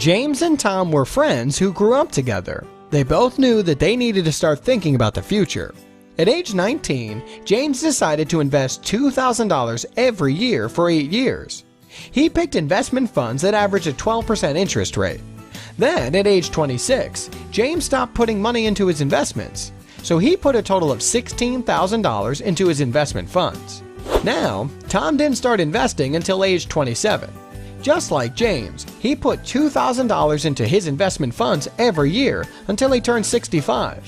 James and Tom were friends who grew up together. They both knew that they needed to start thinking about the future. At age 19, James decided to invest $2,000 every year for 8 years. He picked investment funds that averaged a 12% interest rate. Then, at age 26, James stopped putting money into his investments, so he put a total of $16,000 into his investment funds. Now, Tom didn't start investing until age 27. Just like James, he put $2,000 into his investment funds every year until he turned 65.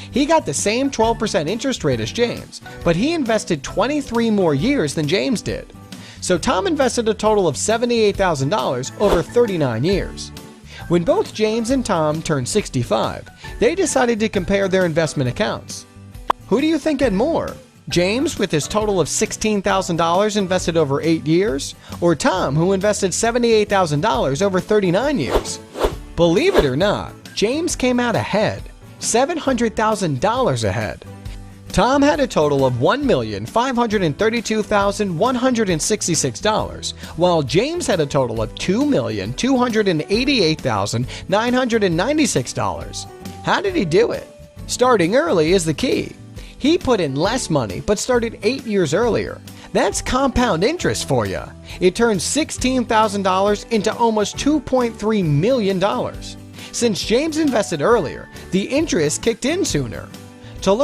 He got the same 12% interest rate as James, but he invested 23 more years than James did. So Tom invested a total of $78,000 over 39 years. When both James and Tom turned 65, they decided to compare their investment accounts. Who do you think had more? James, with his total of $16,000 invested over 8 years, or Tom, who invested $78,000 over 39 years? Believe it or not, James came out ahead, $700,000 ahead. Tom had a total of $1,532,166, while James had a total of $2,288,996. How did he do it? Starting early is the key. He put in less money but started 8 years earlier. That's compound interest for you. It turned $16,000 into almost $2.3 million. Since James invested earlier, the interest kicked in sooner.